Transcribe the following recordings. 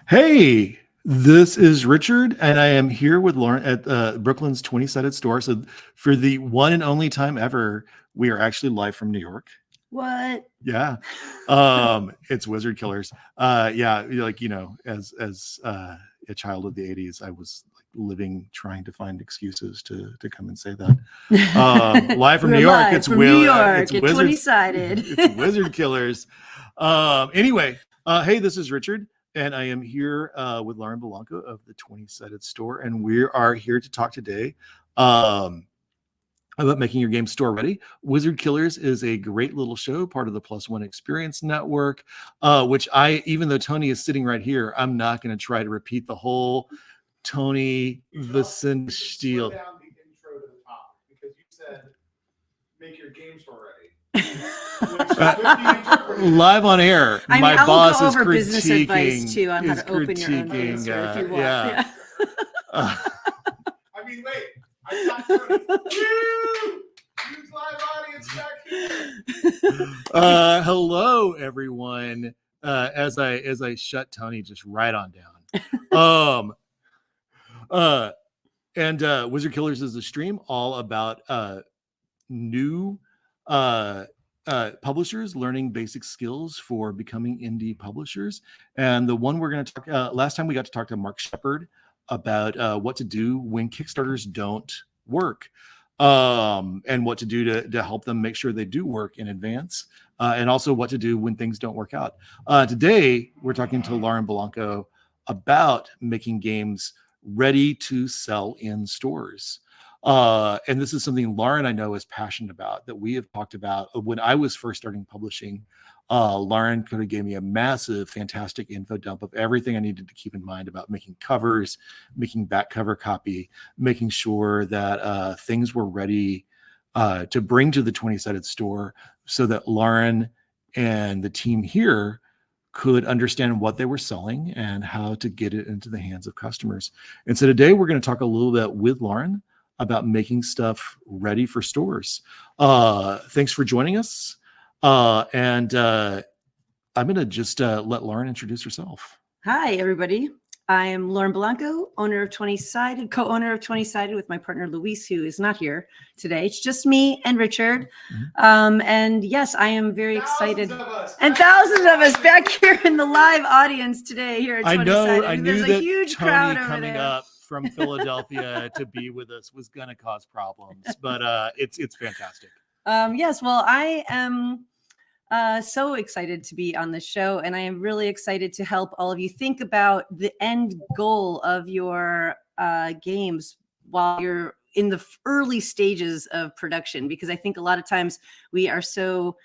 Hey, this is Richard, and I am here with Lauren at Brooklyn's 20-sided store. So for the one and only time ever, we are actually live from New York. What? Yeah. It's Wizard Killers. Yeah, like, you know, as a child of the 80s, I was like trying to find excuses to come and say that. Live from New York. It's New York. It's 20-sided. It's Wizard Killers. Anyway, hey, this is Richard. And I am here with Lauren Bilanko of the 20-sided store. And we are here to talk today about making your game store ready. Wizard Killers is a great little show, part of the Plus One Experience Network, which even though Tony is sitting right here, I'm not going to try to repeat the whole Tony Vicenstiel. Down the intro to the top because you said make your game store ready. Live on air. My boss is critiquing business advice too on how to open your own game store if you want. Yeah. I mean, wait. I got Tony. Use live audience back here. Hello, everyone. As I shut Tony just right on down. And Wizard Killers is a stream all about new publishers learning basic skills for becoming indie publishers. And the one we're going to talk last time we got to talk to Mark Shepard about what to do when Kickstarters don't work, and what to do to help them make sure they do work in advance, and also what to do when things don't work out. Today we're talking to Lauren Bilanko about making games ready to sell in stores. And this is something Lauren, I know, is passionate about, that we have talked about. When I was first starting publishing, Lauren could have gave me a massive, fantastic info dump of everything I needed to keep in mind about making covers, making back cover copy, making sure that things were ready to bring to the 20-sided store so that Lauren and the team here could understand what they were selling and how to get it into the hands of customers. And so today we're going to talk a little bit with Lauren about making stuff ready for stores. Thanks for joining us. And I'm going to just let Lauren introduce herself. Hi, everybody. I am Lauren Bilanko, owner of 20-sided, co-owner of 20-sided with my partner, Luis, who is not here today. It's just me and Richard. And yes, I am very excited. And thousands of us back here in the live audience today here at 20-sided. I knew there's that a huge Tony crowd over coming there. up from Philadelphia to be with us was going to cause problems, but it's fantastic. Yes, well, I am so excited to be on the show, and I am really excited to help all of you think about the end goal of your games while you're in the early stages of production, because I think a lot of times we are so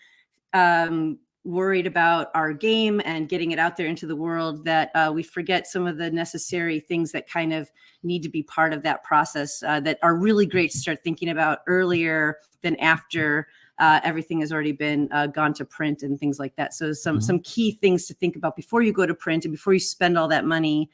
worried about our game and getting it out there into the world that we forget some of the necessary things that kind of need to be part of that process that are really great to start thinking about earlier than after everything has already been gone to print and things like that. So some key things to think about before you go to print and before you spend all that money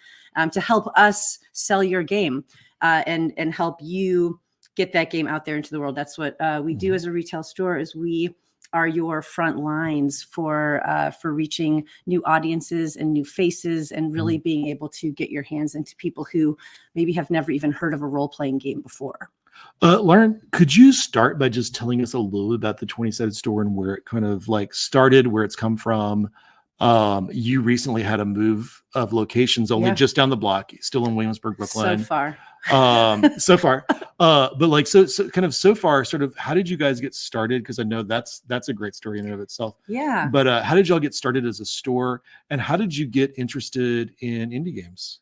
to help us sell your game and help you get that game out there into the world. That's what we do as a retail store, is we are your front lines for reaching new audiences and new faces and really being able to get your hands into people who maybe have never even heard of a role-playing game before. Lauren, could you start by just telling us a little bit about the 20-sided store and where it kind of like started, where it's come from, You recently had a move of locations only Yeah. just down the block, still in Williamsburg, Brooklyn. So far. So far. But like, so kind of so far, sort of, how did you guys get started? Because I know that's a great story in and of itself. Yeah. But how did y'all get started as a store, and how did you get interested in indie games?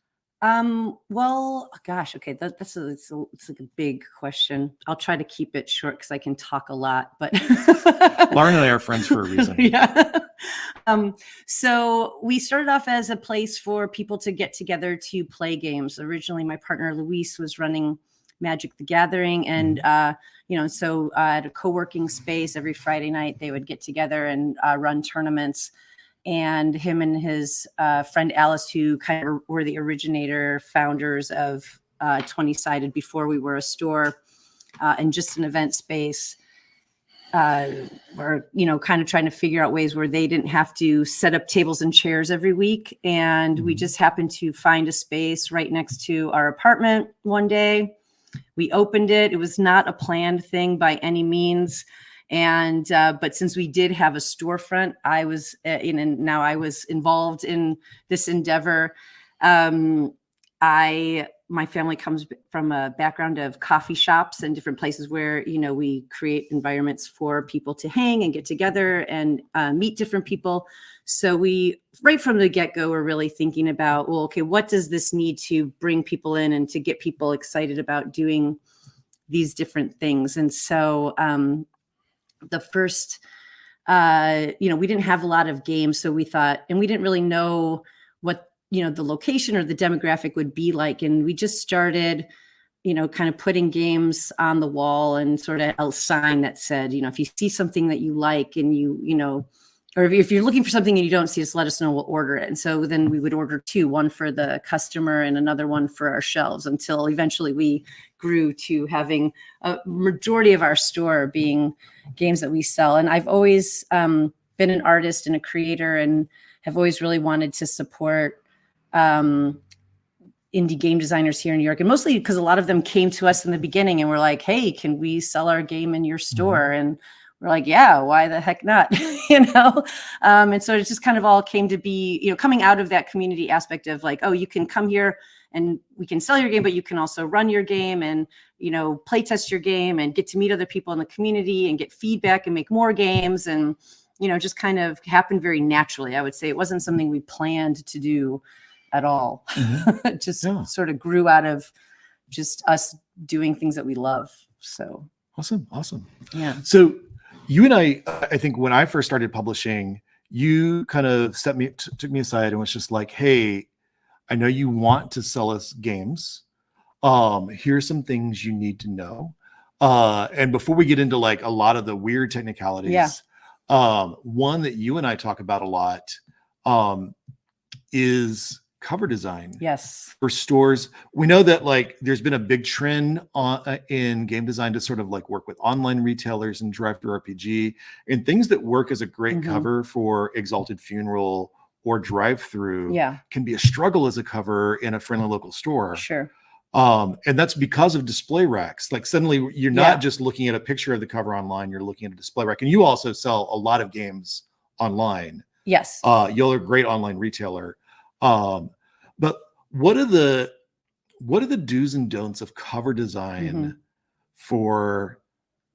Well, gosh, okay, it's like a big question. I'll try to keep it short because I can talk a lot, but Lauren and I are friends for a reason. Yeah. So we started off as a place for people to get together to play games. Originally, my partner Luis was running Magic the Gathering, and so at a co-working space every Friday night they would get together and run tournaments. And him and his friend Alice, who kind of were the originator founders of 20-Sided before we were a store and just an event space, were kind of trying to figure out ways where they didn't have to set up tables and chairs every week. And we just happened to find a space right next to our apartment one day. We opened it. It was not a planned thing by any means. And but since we did have a storefront, I was now I was involved in this endeavor. My family comes from a background of coffee shops and different places where we create environments for people to hang and get together and meet different people. So we, right from the get-go, were really thinking about, well, okay, what does this need to bring people in and to get people excited about doing these different things? And so the first, we didn't have a lot of games. So we thought, and we didn't really know what, the location or the demographic would be like. And we just started, kind of putting games on the wall and sort of a sign that said, if you see something that you like and or if you're looking for something and you don't see us, let us know, we'll order it. And so then we would order two, one for the customer and another one for our shelves, until eventually we grew to having a majority of our store being games that we sell. And I've always been an artist and a creator, and have always really wanted to support indie game designers here in New York. And mostly because a lot of them came to us in the beginning and were like, hey, can we sell our game in your store? And we're like, yeah, why the heck not? And so it just kind of all came to be, coming out of that community aspect of like, oh, you can come here and we can sell your game, but you can also run your game and, play test your game and get to meet other people in the community and get feedback and make more games. And, just kind of happened very naturally. I would say it wasn't something we planned to do at all. It just sort of grew out of just us doing things that we love. So Awesome. yeah. So you and I think when I first started publishing, you kind of took me aside and was just like, hey, I know you want to sell us games. Here's some things you need to know. And before we get into like a lot of the weird technicalities, one that you and I talk about a lot is cover design. Yes. For stores. We know that like there's been a big trend in game design to sort of like work with online retailers and drive-through RPG and things that work as a great cover for Exalted Funeral or drive-through can be a struggle as a cover in a friendly local store. Sure. And that's because of display racks. Like suddenly you're not just looking at a picture of the cover online, you're looking at a display rack. And you also sell a lot of games online. Yes. You're a great online retailer. But what are the do's and don'ts of cover design for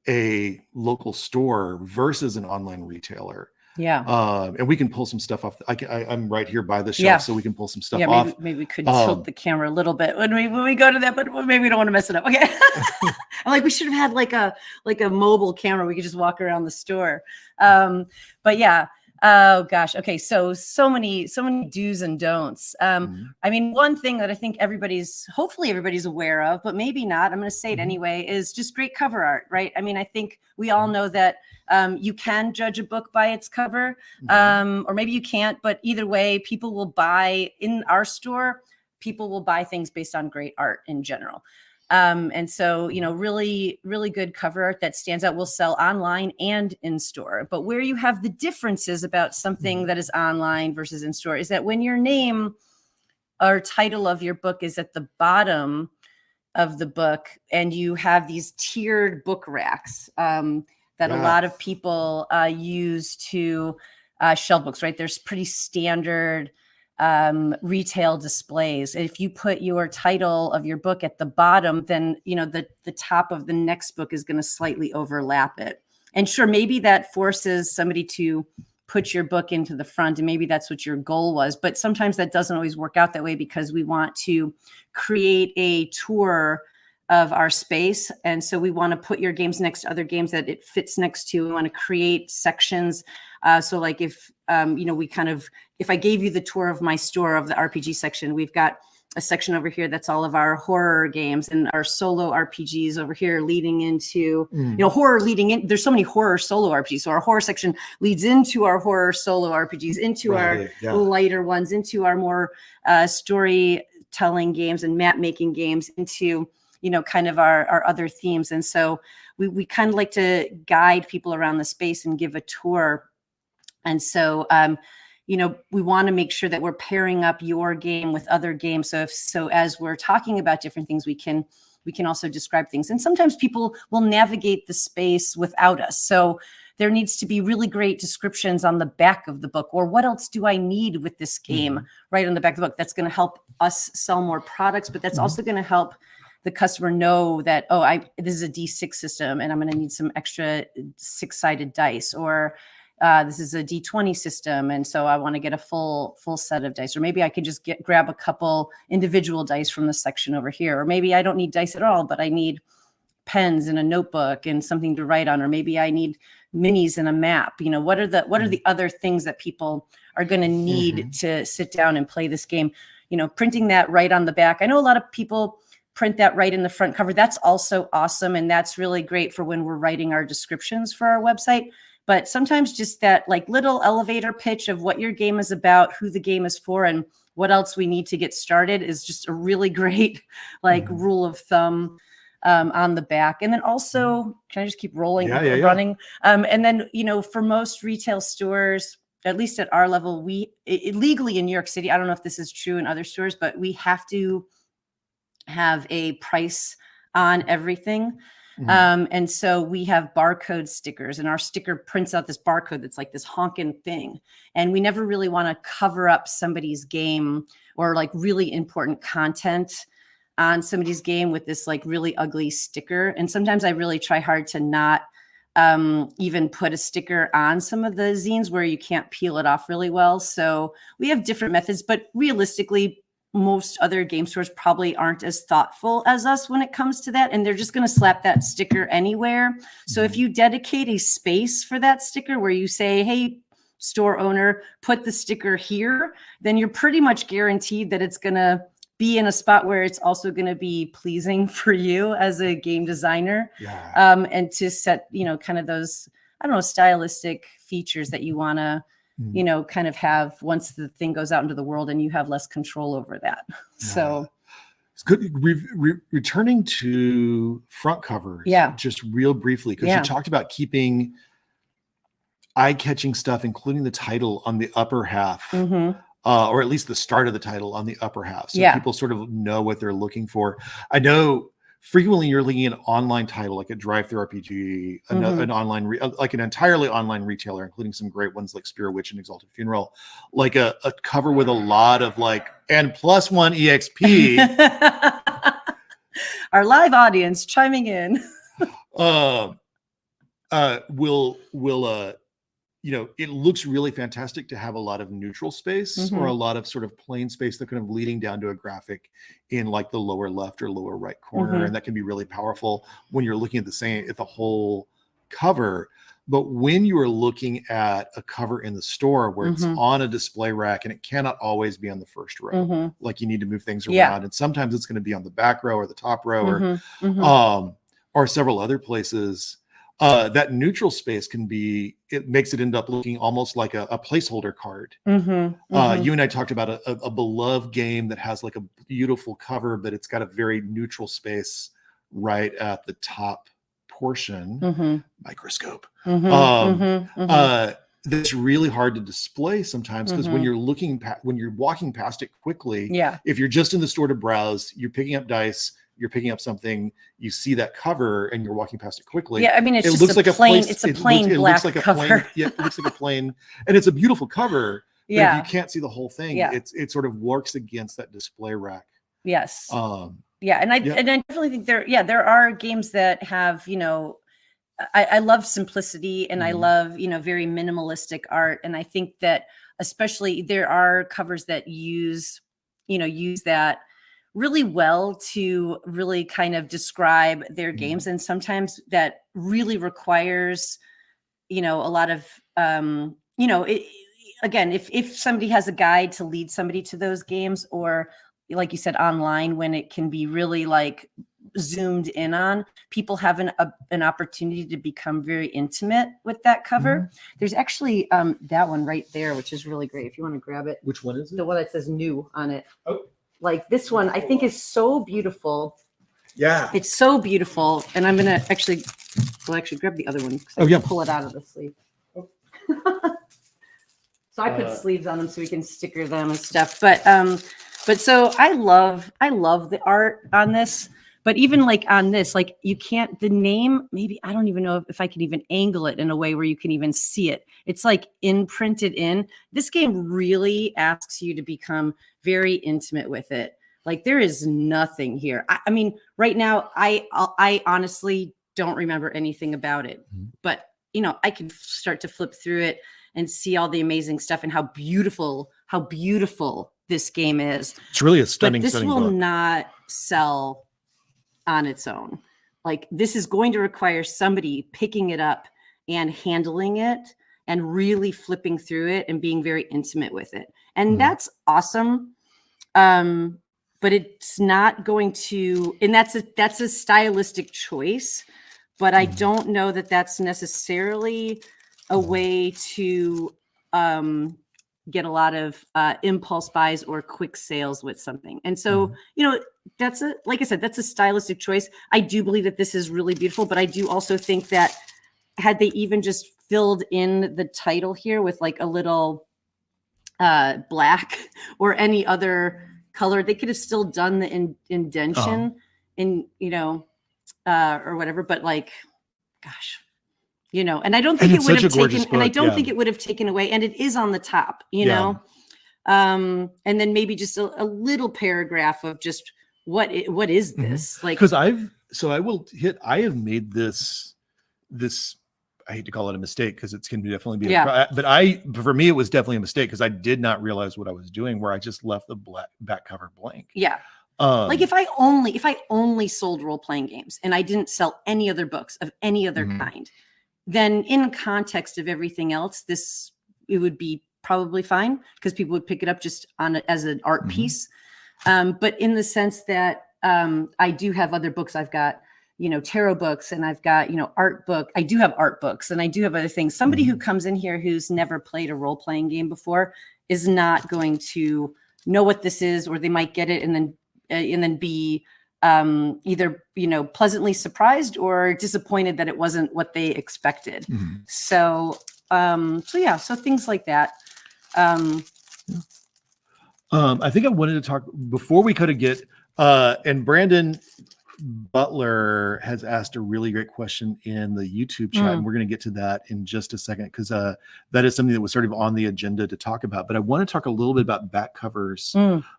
a local store versus an online retailer? Yeah. And we can pull some stuff off. I'm right here by the shelf, so we can pull some stuff off. Maybe we could tilt the camera a little bit when we go to that, but maybe we don't want to mess it up. Okay. I'm like, we should have had like a mobile camera. We could just walk around the store. But yeah. Oh gosh. Okay. So many do's and don'ts. I mean, one thing that I think hopefully everybody's aware of, but maybe not, I'm going to say it anyway, is just great cover art, right? I mean, I think we all know that you can judge a book by its cover, or maybe you can't, but either way, people will buy in our store, people will buy things based on great art in general. And so, really, really good cover art that stands out will sell online and in store. But where you have the differences about something that is online versus in store is that when your name or title of your book is at the bottom of the book and you have these tiered book racks that a lot of people use to shelf books, right? There's pretty standard retail displays. If you put your title of your book at the bottom, then the top of the next book is going to slightly overlap it. And sure, maybe that forces somebody to put your book into the front, and maybe that's what your goal was. But sometimes that doesn't always work out that way, because we want to create a tour of our space. And so we want to put your games next to other games that it fits next to. We want to create sections. So like if I gave you the tour of my store of the RPG section, we've got a section over here that's all of our horror games and our solo RPGs over here leading into, horror leading in. There's so many horror solo RPGs. So our horror section leads into our horror solo RPGs, into our lighter ones, into our more storytelling games and map making games, into kind of our other themes. And so we kind of like to guide people around the space and give a tour. And so, we want to make sure that we're pairing up your game with other games. So as we're talking about different things, we can also describe things. And sometimes people will navigate the space without us. So there needs to be really great descriptions on the back of the book, or what else do I need with this game right on the back of the book. That's going to help us sell more products, but that's also going to help the customer know that, this is a D6 system and I'm going to need some extra 6-sided dice, or this is a D20 system, and so I want to get a full set of dice. Or maybe I could just grab a couple individual dice from the section over here. Or maybe I don't need dice at all, but I need pens and a notebook and something to write on. Or maybe I need minis and a map. What are the other things that people are going to need to sit down and play this game? Printing that right on the back. I know a lot of people print that right in the front cover. That's also awesome, and that's really great for when we're writing our descriptions for our website. But sometimes just that like little elevator pitch of what your game is about, who the game is for, and what else we need to get started is just a really great rule of thumb on the back. And then also, can I just keep rolling, running? And then, for most retail stores, at least at our level, legally in New York City, I don't know if this is true in other stores, but we have to have a price on everything. And so we have barcode stickers, and our sticker prints out this barcode that's like this honking thing. And we never really want to cover up somebody's game or like really important content on somebody's game with this like really ugly sticker. And sometimes I really try hard to not even put a sticker on some of the zines where you can't peel it off really well. So we have different methods, but realistically, most other game stores probably aren't as thoughtful as us when it comes to that. And they're just going to slap that sticker anywhere. So if you dedicate a space for that sticker where you say, hey, store owner, put the sticker here, then you're pretty much guaranteed that it's going to be in a spot where it's also going to be pleasing for you as a game designer. And to set, kind of those, stylistic features that you want to kind of have once the thing goes out into the world and you have less control over that. So it's good. Returning to front covers, just real briefly, because you talked about keeping eye-catching stuff, including the title on the upper half, or at least the start of the title on the upper half, so people sort of know what they're looking for. I know frequently you're looking at an online title like a drive-through RPG, an online, like an entirely online retailer, including some great ones like Spear Witch and Exalted Funeral, like a cover with a lot of and +1 EXP. Our live audience chiming in. It looks really fantastic to have a lot of neutral space or a lot of sort of plain space that kind of leading down to a graphic in like the lower left or lower right corner. And that can be really powerful when you're looking at the whole cover. But when you are looking at a cover in the store where it's on a display rack and it cannot always be on the first row, like you need to move things around. And sometimes it's going to be on the back row or the top row or several other places. That neutral space it makes it end up looking almost like a placeholder card. You and I talked about a beloved game that has like a beautiful cover, but it's got a very neutral space right at the top portion, microscope. That's really hard to display sometimes because when you're walking past it quickly, if you're just in the store to browse, you're picking up dice, you're picking up something, you see that cover and you're walking past it quickly. Yeah, I mean, it's it just looks a like a plain. place, It's a plain black cover. It looks like a plain, and it's a beautiful cover. But if Yeah. you can't see the whole thing, Yeah. it sort of works against that display rack. Yes. Yeah, and I definitely think there are games that have, I love simplicity and I love, very minimalistic art. And I think that especially there are covers that use that really well to really kind of describe their games. And sometimes that really requires, a lot of, again, if somebody has a guide to lead somebody to those games, or like you said, online, when it can be really like zoomed in on, people have an opportunity to become very intimate with that cover. There's actually that one right there, which is really great. If you want to grab it. Which one is it? The one that says new on it. Oh. Like this one, I think is so beautiful. Yeah. It's so beautiful. And I'm going to actually grab the other one. Oh, yeah. Pull it out of the sleeve. Oh. So I put sleeves on them so we can sticker them and stuff. But so I love the art on this. But even like on this, like you can't, the name, maybe, I don't even know if I can even angle it in a way where you can even see it. It's like imprinted in. This game really asks you to become very intimate with it. Like there is nothing here. I mean, right now, I honestly don't remember anything about it. But, I can start to flip through it and see all the amazing stuff and how beautiful this game is. It's really a stunning, but this stunning will book. not sell on its own. Like this is going to require somebody picking it up and handling it and really flipping through it and being very intimate with it. And that's awesome. But it's not going to, and that's a stylistic choice, but I don't know that that's necessarily a way to get a lot of impulse buys or quick sales with something. And so, like I said, that's a stylistic choice. I do believe that this is really beautiful, but I do also think that had they even just filled in the title here with like a little black or any other color, they could have still done the indentation in, or whatever, but like, gosh, and I don't think it would have taken, and I don't think it would have taken away, and it is on the top, know, and then maybe just a little paragraph of just what is this? Like, because I have made this, I hate to call it a mistake because it's going to definitely be, but for me, it was definitely a mistake because I did not realize what I was doing, where I just left the back cover blank. Yeah. Like if I only sold role-playing games and I didn't sell any other books of any other kind, then in context of everything else, it would be probably fine because people would pick it up just as an art piece. But in the sense that I do have other books, I've got, tarot books, and I've got, I do have art books, and I do have other things. Somebody who comes in here who's never played a role-playing game before is not going to know what this is, or they might get it and then be either, pleasantly surprised or disappointed that it wasn't what they expected. So things like that. I think I wanted to talk before we could get, and Brandon Butler has asked a really great question in the YouTube chat, and we're going to get to that in just a second because that is something that was sort of on the agenda to talk about. But I want to talk a little bit about back covers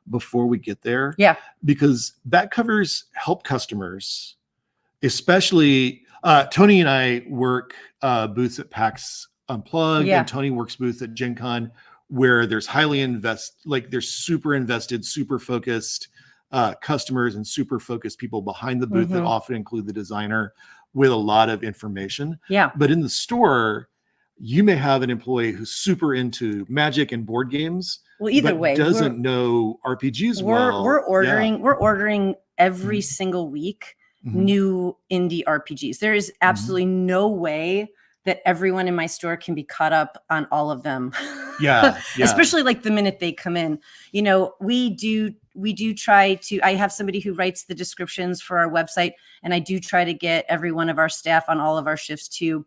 before we get there. Yeah, because back covers help customers, especially Tony and I work booths at PAX Unplugged, and Tony works booths at Gen Con, where there's there's super invested, super focused customers and super focused people behind the booth that often include the designer with a lot of information. Yeah. But in the store, you may have an employee who's super into magic and board games. Well, either way, doesn't know RPGs well. We're ordering every single week new indie RPGs. There is absolutely no way that everyone in my store can be caught up on all of them. Yeah. Especially like the minute they come in. We do try to, I have somebody who writes the descriptions for our website, and I do try to get every one of our staff on all of our shifts to,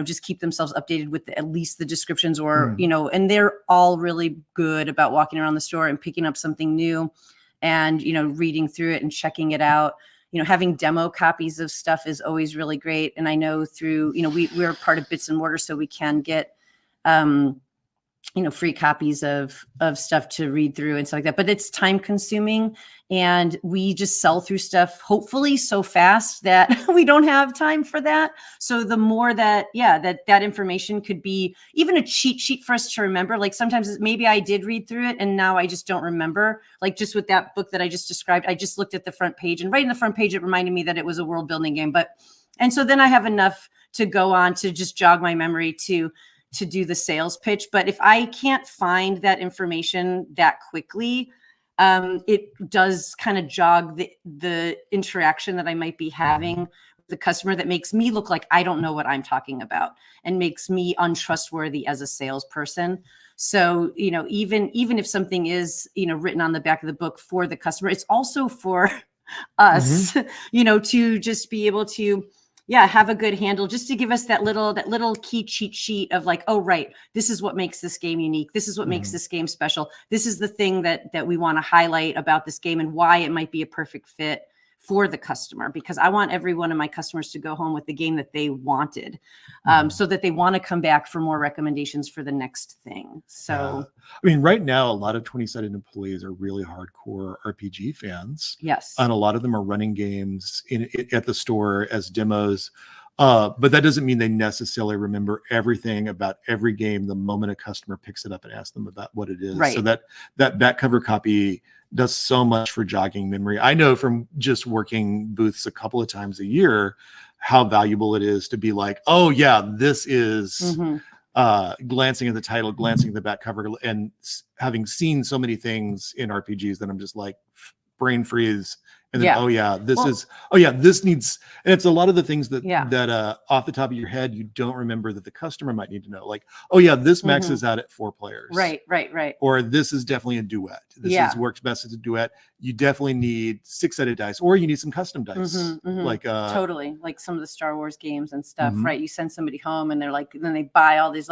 just keep themselves updated with at least the descriptions, or, and they're all really good about walking around the store and picking up something new and, reading through it and checking it out. having demo copies of stuff is always really great. And I know through, we're part of Bits and Mortar, so we can get, free copies of stuff to read through and stuff like that. But it's time consuming, and we just sell through stuff, hopefully so fast that we don't have time for that. So the more that information could be even a cheat sheet for us to remember, like sometimes maybe I did read through it and now I just don't remember. Like just with that book that I just described, I just looked at the front page, and right in the front page, it reminded me that it was a world building game. And so then I have enough to go on to just jog my memory to do the sales pitch. But if I can't find that information that quickly, it does kind of jog the interaction that I might be having with the customer, that makes me look like I don't know what I'm talking about and makes me untrustworthy as a salesperson. So, even if something is, written on the back of the book for the customer, it's also for us, to just be able to have a good handle, just to give us that little key cheat sheet of like, oh, right, this is what makes this game unique. This is what makes this game special. This is the thing that we want to highlight about this game and why it might be a perfect fit for the customer, because I want every one of my customers to go home with the game that they wanted, so that they want to come back for more recommendations for the next thing. So, I mean, right now, a lot of 20-sided employees are really hardcore RPG fans. Yes. And a lot of them are running games at the store as demos. But that doesn't mean they necessarily remember everything about every game the moment a customer picks it up and asks them about what it is. Right. So that back cover copy does so much for jogging memory. I know from just working booths a couple of times a year how valuable it is to be like, oh yeah, this is glancing at the title, glancing at the back cover, and having seen so many things in RPGs that I'm just like brain freeze. And then, this needs, and it's a lot of the things that off the top of your head, you don't remember that the customer might need to know. Like, oh yeah, this maxes out at 4 players. Right. Or this is definitely a duet. This works best as a duet. You definitely need 6-sided dice, or you need some custom dice. Like totally, like some of the Star Wars games and stuff, right? You send somebody home and they're like, then they buy all these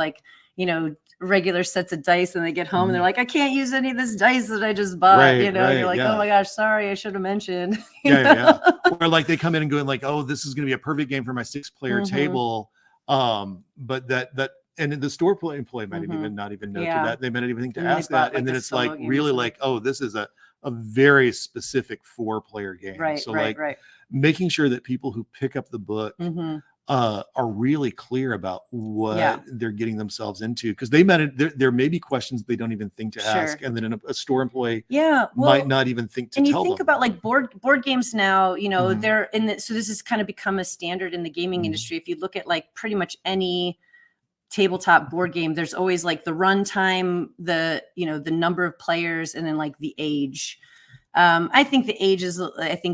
regular sets of dice, and they get home and they're like, I can't use any of this dice that I just bought. And you're like, oh my gosh, sorry, I should have mentioned. Or like they come in and going like, oh, this is going to be a perfect game for my 6-player table. But that and the store employee might not even know to that. They might not even think to ask that. And then it's like really like, oh, this is a very specific 4-player game. Making sure that people who pick up the book are really clear about what they're getting themselves into, because there may be questions they don't even think to ask, and then a store employee might not even think to tell them. And you think about like board games now, they're so this has kind of become a standard in the gaming industry. If you look at like pretty much any tabletop board game, there's always like the runtime, the number of players, and then like the age. I think the age is,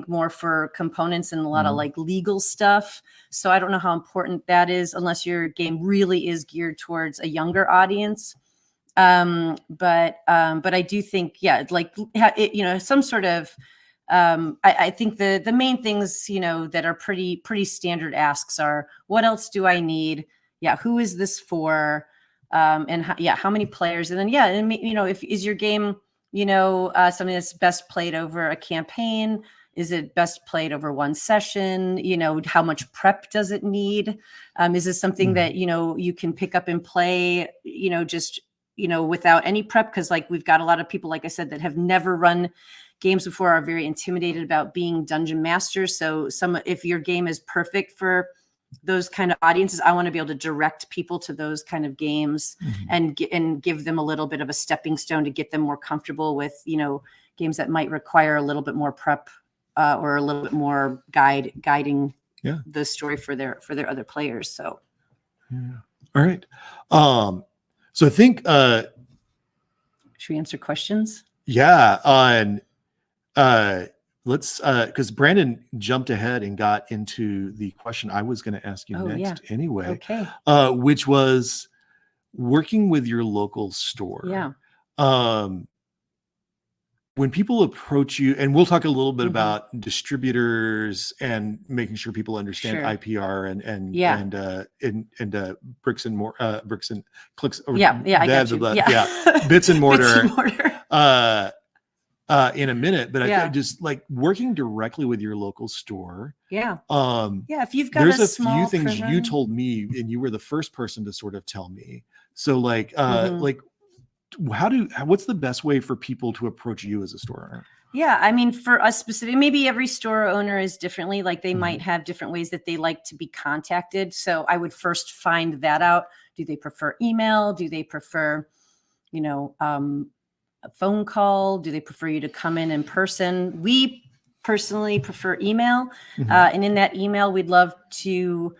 more for components and a lot of like legal stuff. So I don't know how important that is, unless your game really is geared towards a younger audience. But I do think, some sort of, I think the main things, that are pretty standard asks are, what else do I need? Who is this for? And how many players? And then, if is your game, something that's best played over a campaign? Is it best played over one session? How much prep does it need? Is this something that, you can pick up and play, just, without any prep? Because like we've got a lot of people, like I said, that have never run games before, are very intimidated about being dungeon masters. So if your game is perfect for those kind of audiences, I want to be able to direct people to those kind of games and give them a little bit of a stepping stone to get them more comfortable with, games that might require a little bit more prep or a little bit more guiding the story for their other players. So, all right. So I think, should we answer questions? Let's, because Brandon jumped ahead and got into the question I was going to ask you next anyway. Okay. Which was working with your local store. When people approach you, and we'll talk a little bit about distributors and making sure people understand IPR and bricks and clicks. I got you. Bits and mortar. in a minute, but I Yeah. think just like working directly with your local store. Yeah. Yeah, If you've got there's a a few small things print you run. told me, and you were the first person to sort of tell me. So like, Mhm. like, what's the best way for people to approach you as a store owner? Yeah, I mean, for us specific, maybe every store owner is differently. Like they Mhm. might have different ways that they like to be contacted. So I would first find that out. Do they prefer email? Do they prefer, you know, a phone call? Do they prefer you to come in person? We personally prefer email. Mhm. And in that email, we'd love to,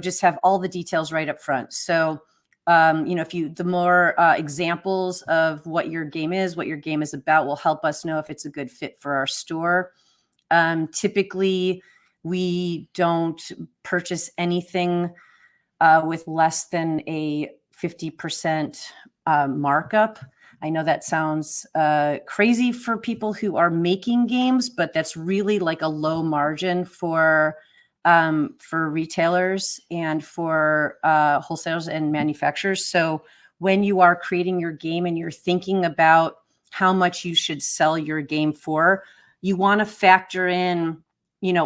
just have all the details right up front. So, the more examples of what your game is about will help us know if it's a good fit for our store. Typically, we don't purchase anything with less than a 50% markup. I know that sounds crazy for people who are making games, but that's really like a low margin for retailers and for wholesalers and manufacturers. So when you are creating your game and you're thinking about how much you should sell your game for, you want to factor in,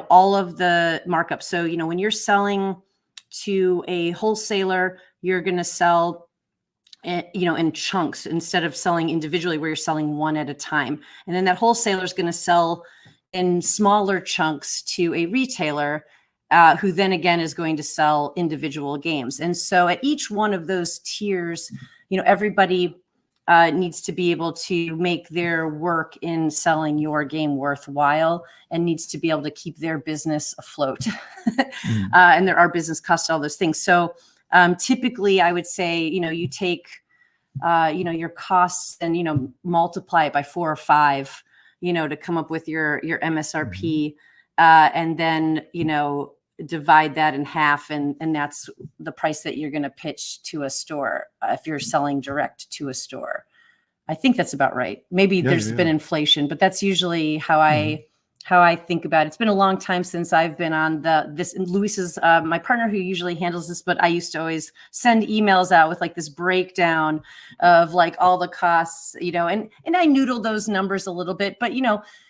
all of the markup. So, when you're selling to a wholesaler, you're going to sell in chunks instead of selling individually where you're selling one at a time. And then that wholesaler is going to sell in smaller chunks to a retailer who then again is going to sell individual games. And so at each one of those tiers, everybody needs to be able to make their work in selling your game worthwhile and needs to be able to keep their business afloat. And there are business costs, all those things. So typically I would say, you take, your costs and, multiply it by 4 or 5, to come up with your MSRP. And then, divide that in half. And that's the price that you're going to pitch to a store if you're selling direct to a store. I think that's about right. Maybe there's been inflation, but that's usually how I think about it. It's been a long time since I've been on this. And Luis is my partner who usually handles this, but I used to always send emails out with like this breakdown of like all the costs, and I noodle those numbers a little bit, but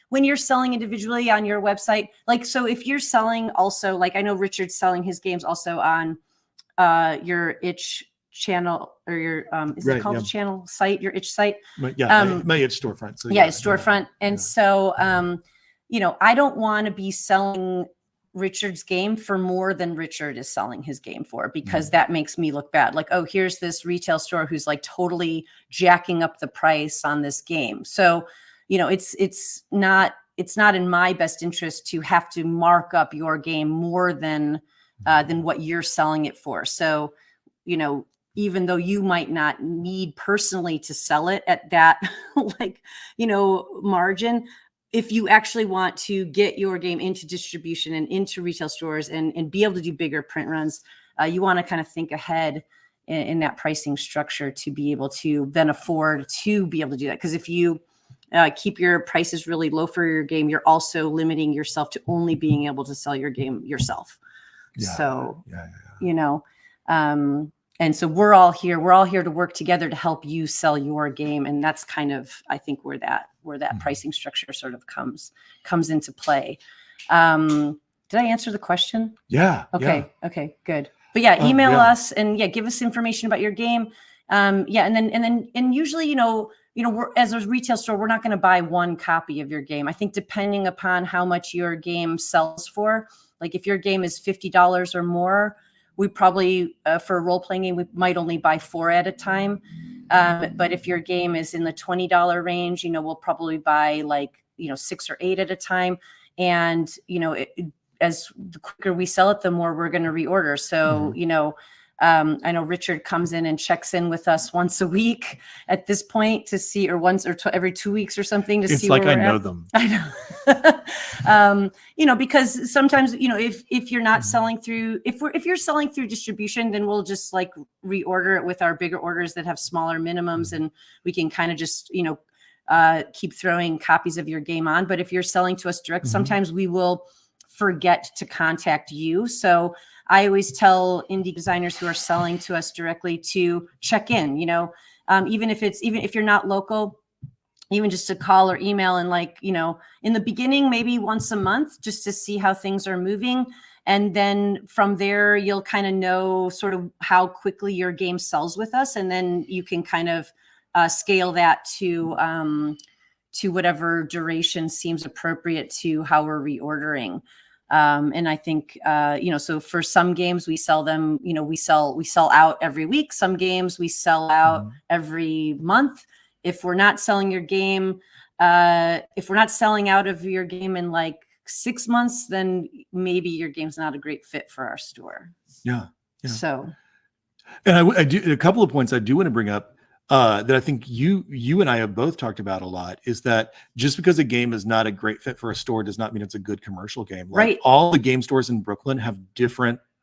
when you're selling individually on your website, like, so if you're selling also, like I know Richard's selling his games also on your itch channel or your is it called a channel site, your itch site? My itch storefront. So it's storefront. And so I don't want to be selling Richard's game for more than Richard is selling his game for, because that makes me look bad. Like, oh, here's this retail store who's like totally jacking up the price on this game. So it's not in my best interest to have to mark up your game more than what you're selling it for. So, even though you might not need personally to sell it at that, margin, if you actually want to get your game into distribution and into retail stores and be able to do bigger print runs, you want to kind of think ahead in that pricing structure to be able to then afford to be able to do that. Because if you keep your prices really low for your game, you're also limiting yourself to only being able to sell your game yourself. And so we're all here to work together to help you sell your game. And that's kind of, I think, where that pricing structure sort of comes into play. Did I answer the question? Yeah. Okay. Okay, good. But email us and give us information about your game. And usually, we're, as a retail store, we're not going to buy one copy of your game. I think depending upon how much your game sells for, like if your game is $50 or more, we probably, for a role-playing game, we might only buy 4 at a time. But if your game is in the $20 range, we'll probably buy 6 or 8 at a time. And, as the quicker we sell it, the more we're going to reorder. So, I know Richard comes in and checks in with us once a week at this point to see, or once or every 2 weeks or something to see. It's like I know them. I know. Because sometimes, if you're not selling through, if you're selling through distribution, then we'll just like reorder it with our bigger orders that have smaller minimums, and we can kind of just, keep throwing copies of your game on. But if you're selling to us direct, sometimes we will forget to contact you. So I always tell indie designers who are selling to us directly to check in, even if you're not local, even just a call or email, and like, you know, in the beginning, maybe once a month, just to see how things are moving. And then from there, you'll kind of know sort of how quickly your game sells with us. And then you can kind of scale that to whatever duration seems appropriate to how we're reordering. And I think, you know, so for some games we sell them, you know, we sell out every week. Some games we sell out every month. If we're not selling your game, if we're not selling out of your game in like 6 months, then maybe your game's not a great fit for our store. Yeah. So, and I do a couple of points I do want to bring up that I think you and I have both talked about a lot, is that just because a game is not a great fit for a store does not mean it's a good commercial game. Like, right. all the game stores in Brooklyn have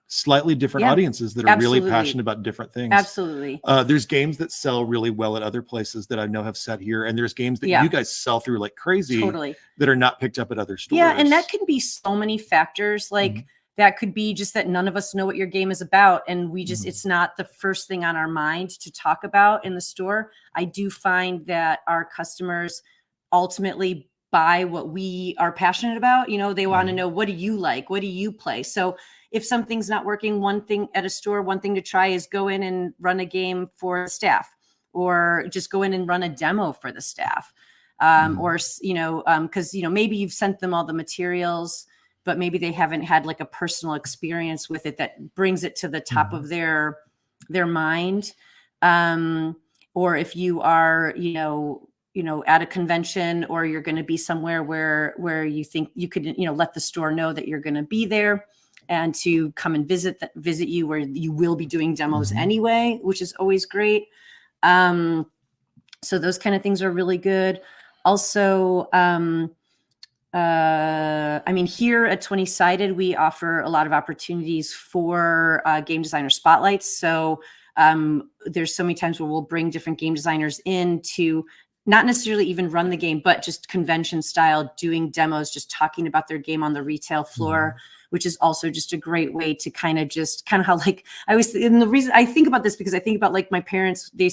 slightly different audiences that are really passionate about different things. Absolutely. There's games that sell really well at other places that I know have set here, and there's games that you guys sell through like crazy that are not picked up at other stores. Yeah, and that can be so many factors. Like, that could be just that none of us know what your game is about, and we just it's not the first thing on our mind to talk about in the store. I do find that our customers ultimately buy what we are passionate about. You know, they want to know, what do you like? What do you play? So if something's not working, one thing at a store, one thing to try is go in and run a game for the staff, or just go in and run a demo for the staff. Or, you know, because, you know, maybe you've sent them all the materials, but maybe they haven't had like a personal experience with it that brings it to the top of their mind. Or if you are, you know, at a convention, or you're going to be somewhere where you think you could, you know, let the store know that you're going to be there, and to come and visit you, where you will be doing demos anyway, which is always great. So those kind of things are really good. Also, I mean, here at 20-Sided, we offer a lot of opportunities for game designer spotlights. So there's so many times where we'll bring different game designers in to not necessarily even run the game, but just convention style, doing demos, just talking about their game on the retail floor, which is also just a great way to kind of how, like, and the reason I think about this, because I think about like my parents, they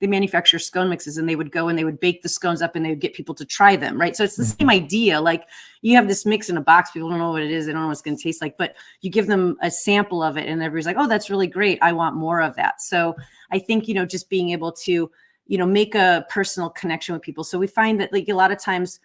manufacture scone mixes, and they would go and they would bake the scones up, and they would get people to try them. Right. So it's the same idea. Like, you have this mix in a box, people don't know what it is. They don't know what it's going to taste like, but you give them a sample of it, and everybody's like, oh, that's really great. I want more of that. So I think, you know, just being able to, you know, make a personal connection with people. So we find that, like, a lot of times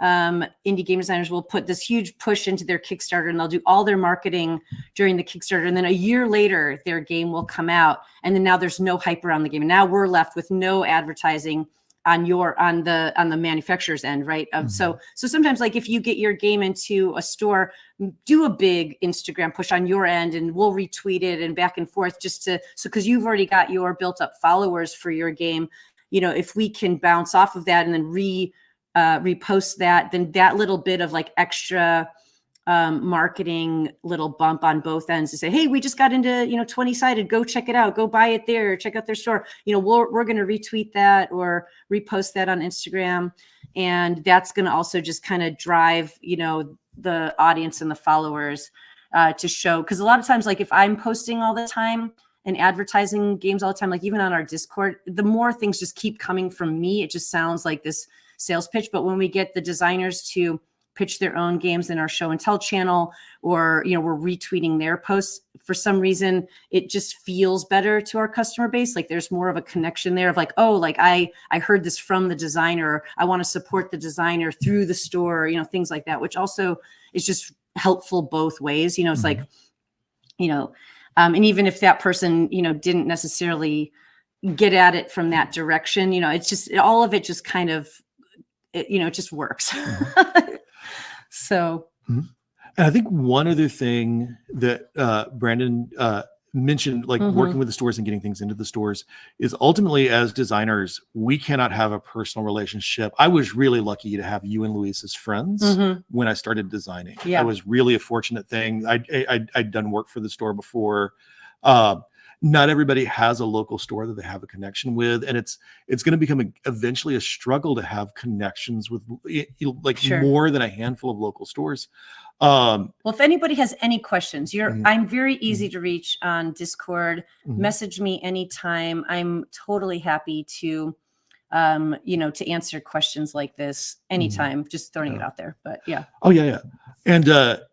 indie game designers will put this huge push into their Kickstarter, and they'll do all their marketing during the Kickstarter. And then a year later, their game will come out, and then now there's no hype around the game. And now we're left with no advertising on the manufacturer's end, right? So sometimes, like, if you get your game into a store, do a big Instagram push on your end, and we'll retweet it and back and forth, because you've already got your built up followers for your game. You know, if we can bounce off of that and then repost that, then that little bit of like extra marketing little bump on both ends to say, hey, we just got into, you know, 20-Sided, go check it out, go buy it there, check out their store. You know, we're going to retweet that or repost that on Instagram. And that's going to also just kind of drive, you know, the audience and the followers to show. Because a lot of times, like, if I'm posting all the time and advertising games all the time, like even on our Discord, the more things just keep coming from me, it just sounds like this sales pitch. But when we get the designers to pitch their own games in our show and tell channel, or, you know, we're retweeting their posts, for some reason, it just feels better to our customer base. Like, there's more of a connection there of like, oh, like I heard this from the designer. I want to support the designer through the store, you know, things like that, which also is just helpful both ways. You know, it's like, you know, and even if that person, you know, didn't necessarily get at it from that direction, you know, it's just, all of it just kind of, you know, it just works. So. And I think one other thing that Brandon mentioned, like working with the stores and getting things into the stores, is ultimately, as designers, we cannot have a personal relationship. I was really lucky to have you and Luis as friends when I started designing. It was really a fortunate thing. I'd done work for the store before. Not everybody has a local store that they have a connection with, and it's going to become eventually a struggle to have connections with more than a handful of local stores. Well, if anybody has any questions, I'm very easy to reach on Discord. Message me anytime. I'm totally happy to to answer questions like this anytime. Just throwing it out there. But yeah. Oh yeah. And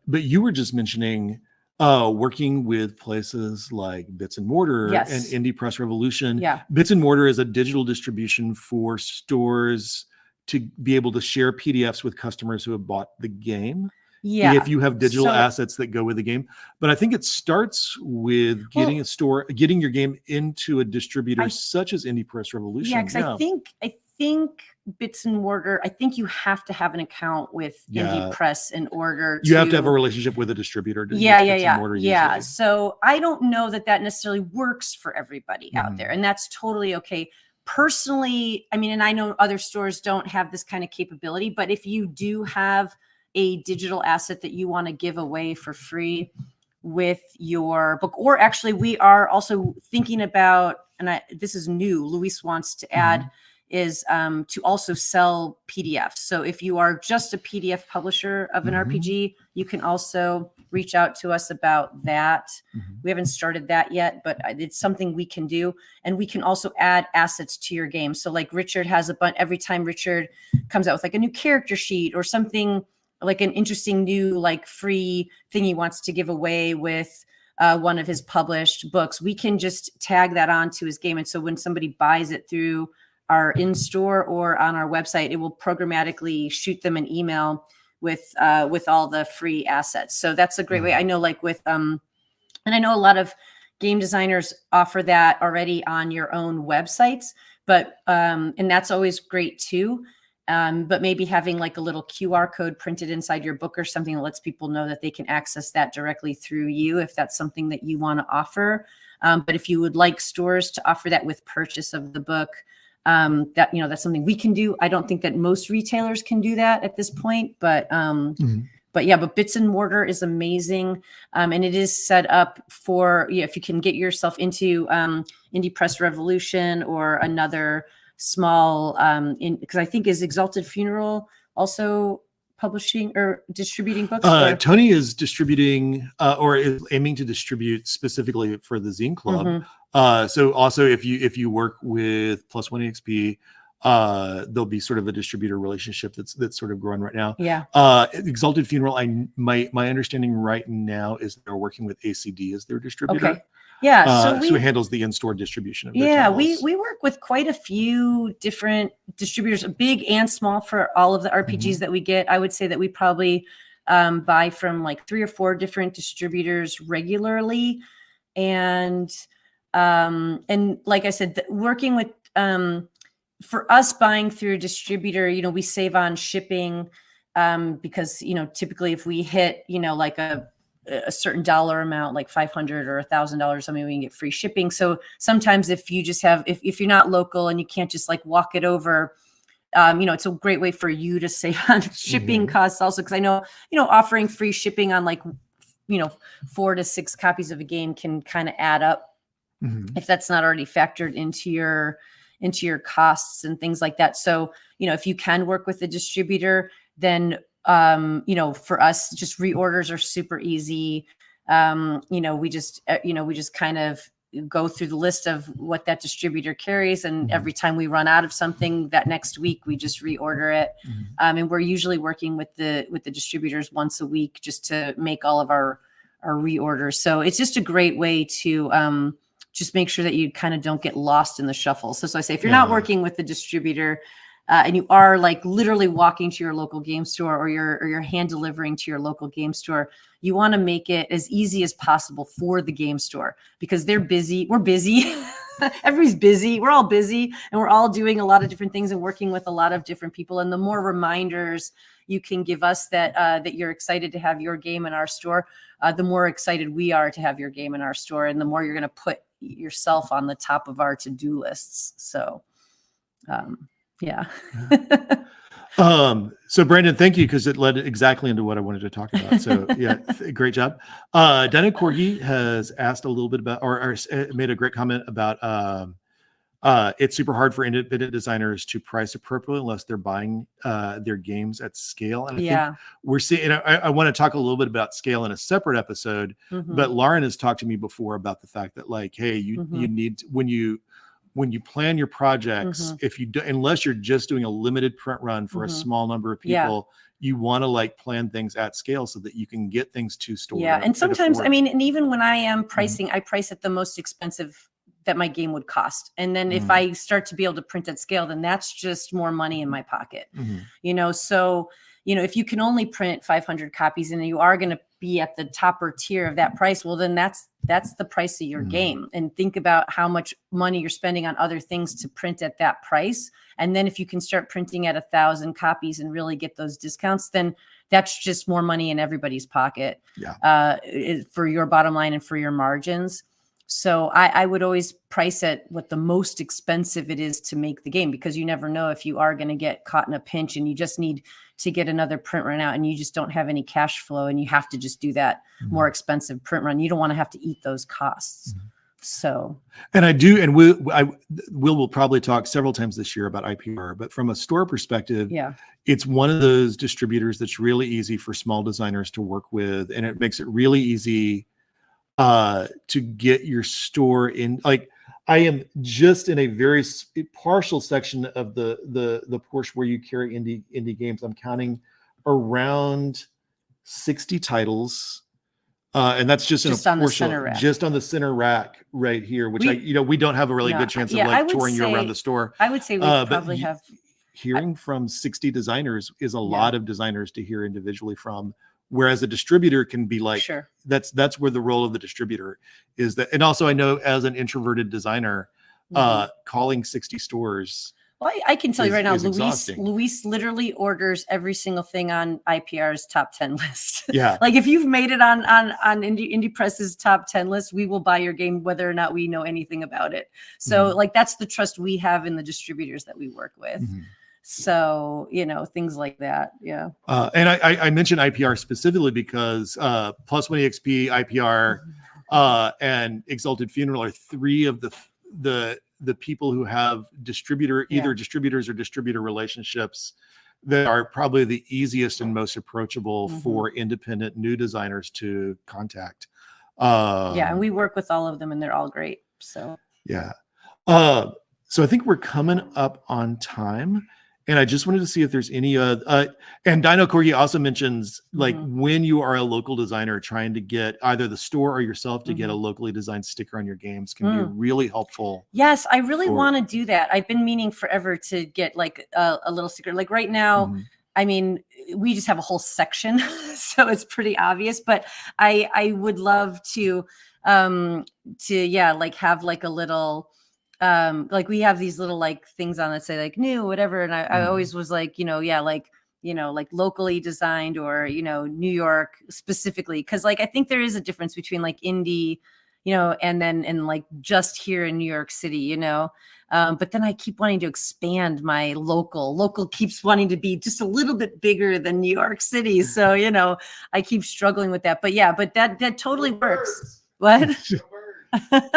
but you were just mentioning working with places like Bits and Mortar and Indie Press Revolution. Yeah. Bits and Mortar is a digital distribution for stores to be able to share PDFs with customers who have bought the game. Yeah. If you have digital assets that go with the game. But I think it starts with getting getting your game into a distributor such as Indie Press Revolution. Yeah, because I think Bits and Mortar, I think you have to have an account with Indie Press in order you have to have a relationship with a distributor. Yeah. So I don't know that necessarily works for everybody out there, and that's totally okay. Personally, I mean, and I know other stores don't have this kind of capability, but if you do have a digital asset that you want to give away for free with your book, or actually we are also thinking about, and this is new, Luis wants to add, is to also sell PDFs. So if you are just a PDF publisher of an RPG, you can also reach out to us about that. We haven't started that yet, but it's something we can do. And we can also add assets to your game. So like Richard has a bunch, every time Richard comes out with like a new character sheet or something like an interesting new like free thing he wants to give away with one of his published books, we can just tag that onto his game. And so when somebody buys it through our in-store or on our website, it will programmatically shoot them an email with all the free assets. So that's a great way. I know like with, and I know a lot of game designers offer that already on your own websites, but, and that's always great too. But maybe having like a little QR code printed inside your book or something that lets people know that they can access that directly through you if that's something that you want to offer. But if you would like stores to offer that with purchase of the book, that, that's something we can do. I don't think that most retailers can do that at this point, but Bits and Mortar is amazing. And it is set up for, if you can get yourself into Indie Press Revolution or another small, because I think is Exalted Funeral also publishing or distributing books? Tony is distributing or is aiming to distribute specifically for the Zine Club. So also if you work with Plus One EXP, there'll be sort of a distributor relationship that's sort of growing right now. Yeah. Exalted Funeral, my understanding right now is they're working with ACD as their distributor. Okay. Yeah. So it handles the in-store distribution of their titles. we work with quite a few different distributors, big and small, for all of the RPGs that we get. I would say that we probably buy from like 3 or 4 different distributors regularly. And like I said, working with, for us buying through a distributor, we save on shipping because, typically if we hit, like a certain dollar amount, like $500 or $1,000 or something, we can get free shipping. So sometimes if you just have, if you're not local and you can't just like walk it over, it's a great way for you to save on shipping costs also. Cause I know, offering free shipping on like, 4 to 6 copies of a game can kind of add up if that's not already factored into your costs and things like that. So, if you can work with the distributor, then for us, just reorders are super easy. We just kind of go through the list of what that distributor carries. And every time we run out of something that next week, we just reorder it. And we're usually working with the distributors once a week just to make all of our reorders. So it's just a great way to just make sure that you kind of don't get lost in the shuffle. So I say, if you're not working with the distributor, and you are like literally walking to your local game store or you're hand delivering to your local game store, you want to make it as easy as possible for the game store because they're busy. We're busy. Everybody's busy. We're all busy and we're all doing a lot of different things and working with a lot of different people. And the more reminders you can give us that you're excited to have your game in our store, the more excited we are to have your game in our store. And the more you're going to put yourself on the top of our to-do lists. So, yeah. So Brandon, thank you, because it led exactly into what I wanted to talk about. So yeah, great job. Dana Corgi has asked a little bit about, or made a great comment about, it's super hard for independent designers to price appropriately unless they're buying their games at scale. And I think we're seeing, I want to talk a little bit about scale in a separate episode, but Lauren has talked to me before about the fact that like, hey, you need, when when you plan your projects, Mhm. if you do, unless you're just doing a limited print run for a Mhm. small number of Yeah. people, you want to like plan things at scale so that you can get things to store. Yeah, and sometimes, I mean, and even when I am Mm-hmm. pricing, I price at the most expensive that my game would cost. And then if Mhm. I start to be able to print at scale, then that's just more money in my pocket. Mhm. You know, so, you know, if you can only print 500 copies and you are going to be at the topper tier of that price, well, then that's the price of your Mhm. game. And think about how much money you're spending on other things to print at that price. And then if you can start printing at 1,000 copies and really get those discounts, then that's just more money in everybody's pocket. Yeah. For your bottom line and for your margins. So I would always price at what the most expensive it is to make the game, because you never know if you are going to get caught in a pinch and you just need to get another print run out and you just don't have any cash flow and you have to just do that more expensive print run. You don't want to have to eat those costs. So, and I do, and we'll probably talk several times this year about IPR, but from a store perspective, yeah, it's one of those distributors that's really easy for small designers to work with, and it makes it really easy to get your store in. Like, I am just in a very partial section of the portion where you carry indie games. I'm counting around 60 titles. And that's just in a on the portion, center rack. just on the center rack right here, which we don't have a really good chance of I like would touring you around say- the store. I would say we But probably have. hearing from 60 designers is a lot of designers to hear individually from, whereas a distributor can be like, Sure. that's where the role of the distributor is. That, and also I know as an introverted designer, calling 60 stores. Well, I can tell you right now, exhausting. Luis literally orders every single thing on IPR's top 10 list. Yeah. Like if you've made it on Indie Press's top 10 list, we will buy your game whether or not we know anything about it. So like that's the trust we have in the distributors that we work with. So, you know, things like that. Yeah. And I mentioned IPR specifically because Plus One EXP, IPR, and Exalted Funeral are three of the people who have either distributors or distributor relationships that are probably the easiest and most approachable for independent new designers to contact. And we work with all of them and they're all great. So yeah. So I think we're coming up on time. And I just wanted to see if there's any and Dino Corgi also mentions like when you are a local designer trying to get either the store or yourself to get a locally designed sticker on your games can be really helpful. Yes, I really want to do that. I've been meaning forever to get like a little sticker. Like right now, I mean, we just have a whole section, so it's pretty obvious. But I would love to like have like a little. Like we have these little like things on that say like new whatever, and I always was like, like locally designed or New York specifically, because like I think there is a difference between like indie, and like just here in New York City, but then I keep wanting to expand my local keeps wanting to be just a little bit bigger than New York City, so I keep struggling with that, but that totally works. What?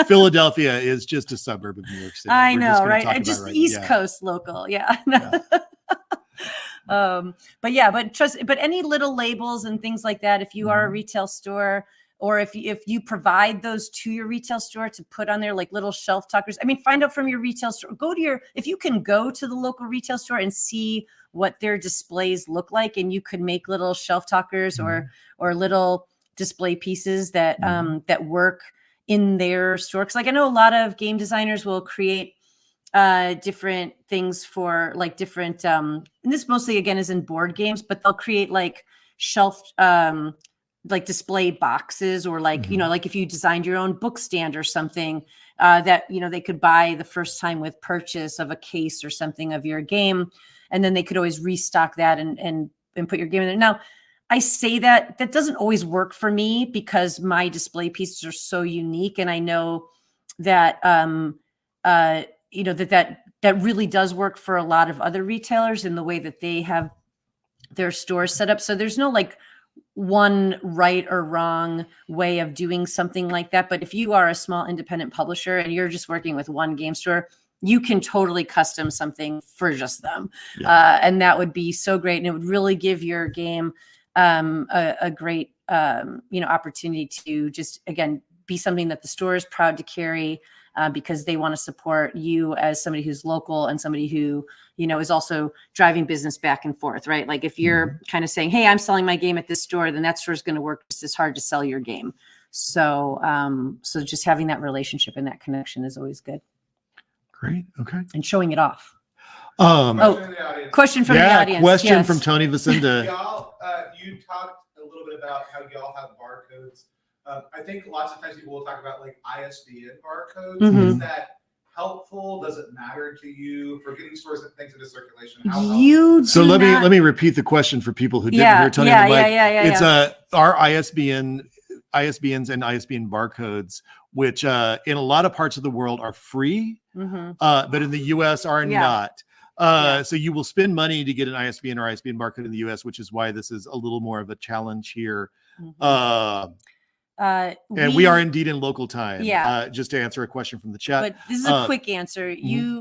Philadelphia is just a suburb of New York City. I know, right? Just East Coast local. Yeah. But any little labels and things like that, if you are a retail store, or if you provide those to your retail store to put on there like little shelf talkers, I mean, find out from your retail store, if you can go to the local retail store and see what their displays look like, and you could make little shelf talkers or little display pieces that that work in their store. Because like I know a lot of game designers will create different things for like different and this mostly again is in board games, but they'll create like shelf like display boxes, or like like if you designed your own book stand or something that they could buy the first time with purchase of a case or something of your game, and then they could always restock that and put your game in there. Now I say that doesn't always work for me because my display pieces are so unique. And I know that, that really does work for a lot of other retailers in the way that they have their stores set up. So there's no like one right or wrong way of doing something like that. But if you are a small independent publisher and you're just working with one game store, you can totally custom something for just them. And that would be so great. And it would really give your game a great opportunity to just again be something that the store is proud to carry, because they want to support you as somebody who's local and somebody who, you know, is also driving business back and forth, right? Like if you're kind of saying, hey, I'm selling my game at this store, then that store is going to work just as hard to sell your game. So, so just having that relationship and that connection is always good. Great. Okay. And showing it off. Question from the audience. Question from the audience. Question yes. from Tony Vicinda. Y'all, you talked a little bit about how y'all have barcodes. I think lots of times people will talk about like ISBN barcodes. Mhm. Is that helpful? Does it matter to you for getting stores and things into circulation? How You So do let not- me repeat the question for people who didn't Yeah, hear Tony yeah, on the mic. yeah. It's our ISBNs and ISBN barcodes, which in a lot of parts of the world are free, but in the US are not. So you will spend money to get an ISBN or ISBN barcode in the US, which is why this is a little more of a challenge here. And we are indeed in local time. Just to answer a question from the chat. But this is a quick answer.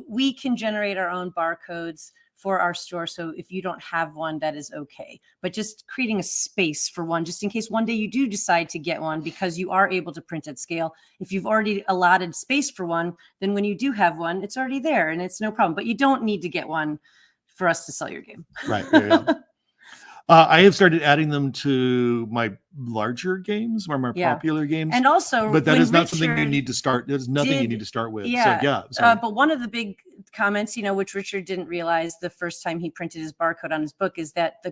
We can generate our own barcodes for our store. So if you don't have one, that is okay. But just creating a space for one, just in case one day you do decide to get one, because you are able to print at scale. If you've already allotted space for one, then when you do have one, it's already there and it's no problem. But you don't need to get one for us to sell your game. Right. Yeah. I have started adding them to my larger games or my popular games. And also, but that is not something you need to start. There's nothing you need to start with. Yeah. So, yeah. But one of the big comments, you know, which Richard didn't realize the first time he printed his barcode on his book, is that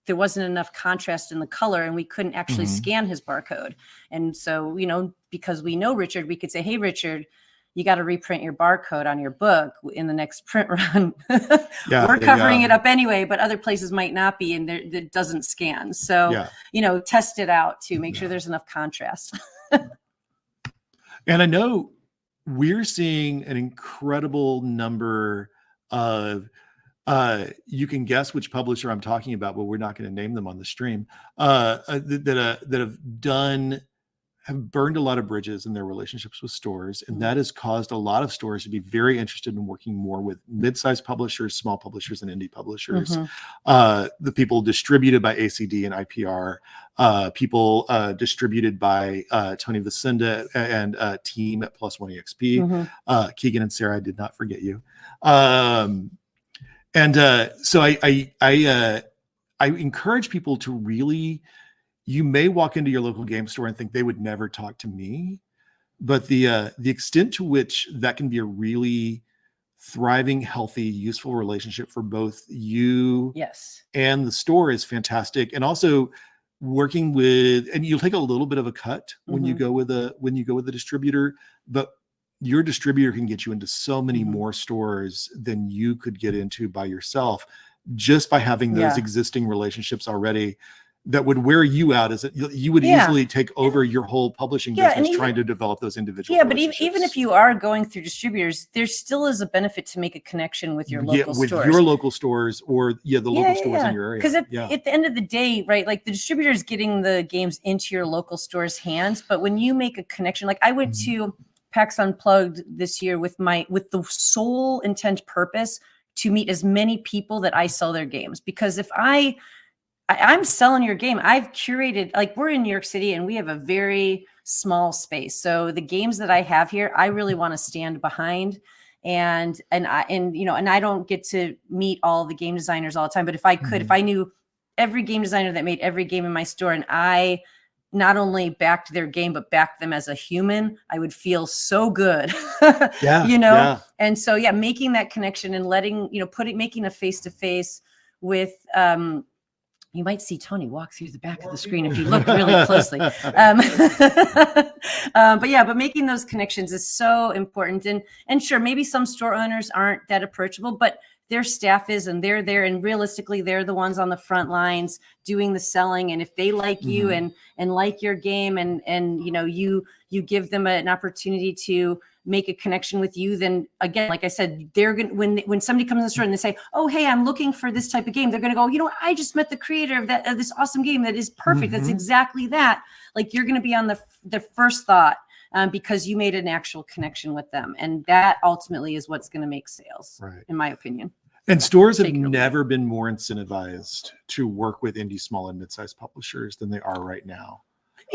there wasn't enough contrast in the color and we couldn't actually scan his barcode. And so, you know, because we know Richard, we could say, hey, Richard, you got to reprint your barcode on your book in the next print run. We're covering it up anyway, but other places might not be, and it doesn't scan. So, you know, test it out to make sure there's enough contrast. And I know we're seeing an incredible number of, you can guess which publisher I'm talking about, but we're not going to name them on the stream, that have burned a lot of bridges in their relationships with stores. And that has caused a lot of stores to be very interested in working more with mid-sized publishers, small publishers, and indie publishers. The people distributed by ACD and IPR, people distributed by Tony Vicinda and team at Plus One EXP. Keegan and Sarah, I did not forget you. So I encourage people to really, you may walk into your local game store and think they would never talk to me, but the extent to which that can be a really thriving, healthy, useful relationship for both you and the store is fantastic. And also working with, and you'll take a little bit of a cut when you go with a distributor, but your distributor can get you into so many more stores than you could get into by yourself, just by having those existing relationships already. That would wear you out, as you would easily take over your whole publishing business trying to develop those individual relationships. But even if you are going through distributors, there still is a benefit to make a connection with your local stores. With your local stores or the local stores in your area. Because at the end of the day, right, like the distributor is getting the games into your local store's hands. But when you make a connection, like I went to PAX Unplugged this year with the sole intent purpose to meet as many people that I sell their games. Because if I'm selling your game, I've curated, like we're in New York City and we have a very small space. So the games that I have here, I really want to stand behind, and I don't get to meet all the game designers all the time. But if I could, if I knew every game designer that made every game in my store, and I not only backed their game, but backed them as a human, I would feel so good. And so, making that connection and making a face-to-face with, you might see Tony walk through the back of the screen if you look really closely. But making those connections is so important. And sure, maybe some store owners aren't that approachable, but their staff is, and they're there, and realistically, they're the ones on the front lines doing the selling. And if they like you and like your game, and you give them an opportunity to make a connection with you, then again, like I said, they're gonna, when somebody comes in the store and they say, oh, hey, I'm looking for this type of game, they're gonna go, I just met the creator of this awesome game that is perfect. That's exactly that. Like, you're gonna be on the first thought because you made an actual connection with them, and that ultimately is what's gonna make sales, in my opinion. And stores have never been more incentivized to work with indie, small, and mid-sized publishers than they are right now.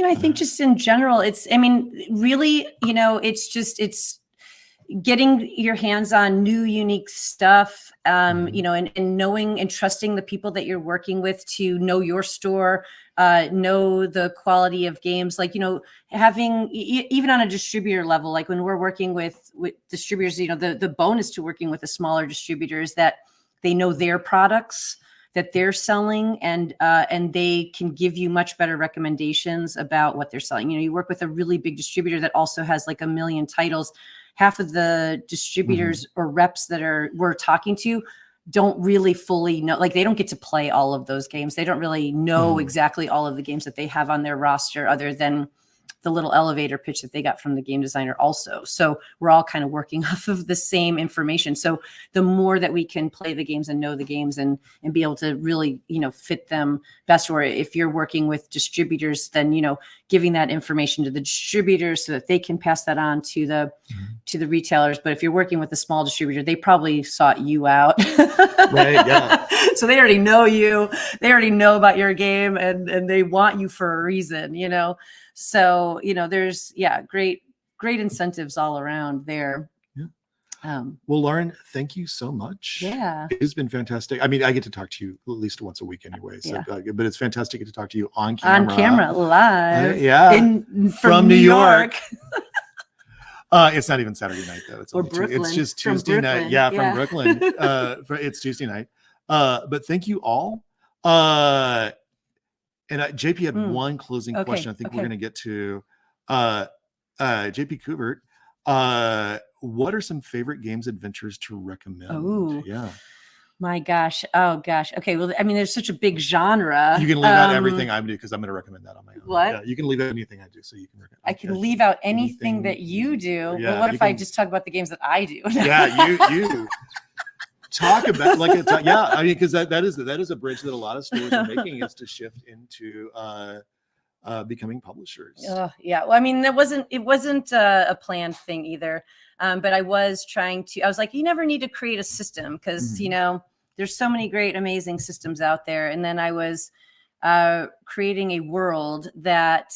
I think just in general, really, it's getting your hands on new, unique stuff, Mhm. you know, and knowing and trusting the people that you're working with to know your store, know the quality of games, like, you know, having even on a distributor level, like when we're working with distributors, you know, the bonus to working with a smaller distributor is that they know their products that they're selling, and they can give you much better recommendations about what they're selling. You know, you work with a really big distributor that also has like a million titles. Half of the distributors or reps that we're talking to don't really fully know, like they don't get to play all of those games. They don't really know exactly all of the games that they have on their roster, other than the little elevator pitch that they got from the game designer also. So we're all kind of working off of the same information. So the more that we can play the games and know the games and be able to really, you know, fit them best, or if you're working with distributors, then, you know, giving that information to the distributors so that they can pass that on to the retailers. But if you're working with a small distributor, they probably sought you out. Right. Yeah. So they already know you, they already know about your game, and they want you for a reason, you know? So, you know, there's, great incentives all around there. Yeah. Well, Lauren, thank you so much. Yeah. It's been fantastic. I mean, I get to talk to you at least once a week anyway. So, but it's fantastic to get to talk to you on camera. On camera, live. From New York. It's not even Saturday night though. It's Brooklyn. It's just Tuesday night. Yeah, from Brooklyn. It's Tuesday night. But thank you all. And JP had one closing question. I think we're going to get to JP Kubert. What are some favorite games adventures to recommend? Oh, yeah. My gosh. Oh gosh. Okay. Well, I mean, there's such a big genre. You can leave out everything I do because I'm going to recommend that on my own. What? Yeah, you can leave out anything I do, so you can recommend. I can leave out anything that you do. Yeah, well, what if I just talk about the games that I do? Yeah, you talk about I mean, because that is a bridge that a lot of stores are making, is to shift into becoming publishers. Yeah. Well, I mean, it wasn't a planned thing either. But I was like, you never need to create a system because, you know, there's so many great, amazing systems out there. And then I was creating a world that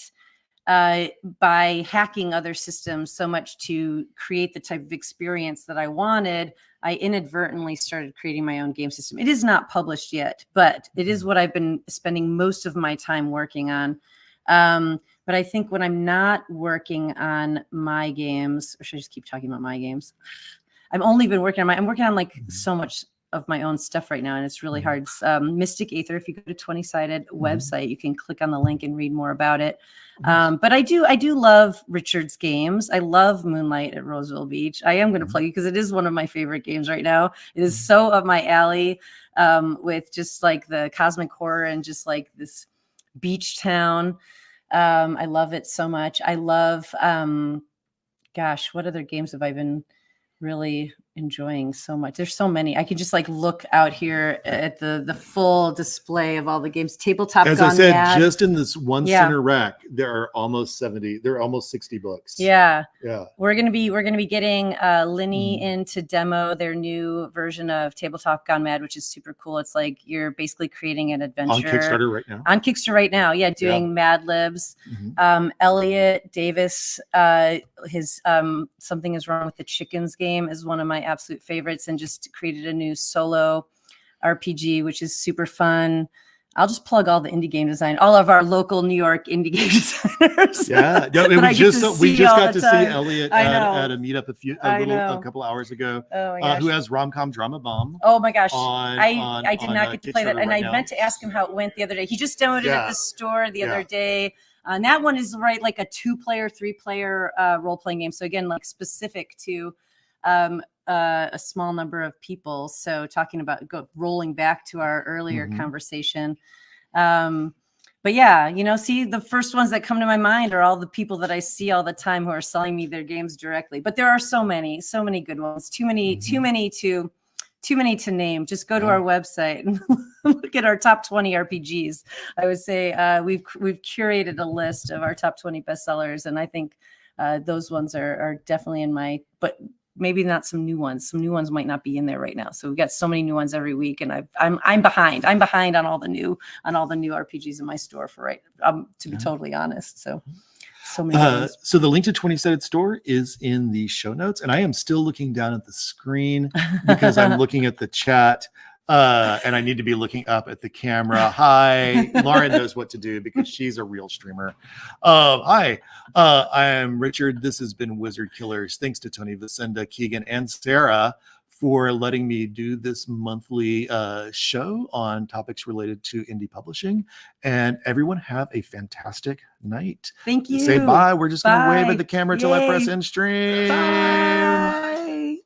by hacking other systems so much to create the type of experience that I wanted, I inadvertently started creating my own game system. It is not published yet, but it is what I've been spending most of my time working on. But I think when I'm not working on my games, or should I just keep talking about my games? I'm working on like so much of my own stuff right now, and it's really hard. Mystic Aether, if you go to 20-sided website, you can click on the link and read more about it. But I do love Richard's games. I love Moonlight at Roseville Beach. I am going to plug you because it is one of my favorite games right now. It is so up my alley, with just like the cosmic horror and just like this beach town. I love it so much. I love, what other games have I been really enjoying so much? There's so many. I could just like look out here at the full display of all the games. Tabletop As Gone I said, Mad. just in this one center rack, there are almost 60 books. Yeah. We're gonna be getting Linny in to demo their new version of Tabletop Gone Mad, which is super cool. It's like you're basically creating an adventure on Kickstarter right now. Yeah, doing Mad Libs. Elliot Davis, his Something Is Wrong with the Chickens game is one of my absolute favorites, and just created a new solo RPG, which is super fun. I'll just plug all the indie game design, all of our local New York indie game designers. Yeah, we just got to see Elliot at a meetup a couple hours ago. Oh my gosh. Who has Rom-Com Drama Bomb? Oh my gosh, I did not get to play that, and I meant to ask him how it went the other day. He just demoed it at the store the other day. And that one is like a 2-player, 3-player role-playing game. So again, like specific to a small number of people. So talking about rolling back to our earlier conversation. But yeah, you know, see, the first ones that come to my mind are all the people that I see all the time who are selling me their games directly. But there are so many good ones. Too many to name. Just go to our website and look at our top 20 RPGs. I would say we've curated a list of our top 20 bestsellers, and I think those ones are definitely in my. But maybe not some new ones. Some new ones might not be in there right now. So we've got so many new ones every week, and I'm behind. I'm behind on all the new RPGs in my store to be totally honest. So many good ones. So the link to 20-sided store is in the show notes, and I am still looking down at the screen because I'm looking at the chat, and I need to be looking up at the camera. Hi, Lauren knows what to do because she's a real streamer. Hi, I am Richard. This has been Wizard Killers. Thanks to Tony, Vicinda, Keegan, and Sarah for letting me do this monthly show on topics related to indie publishing. And everyone have a fantastic night. Thank you. Say bye. We're just going to wave Bye. at the camera till I press Yay. end stream. Bye.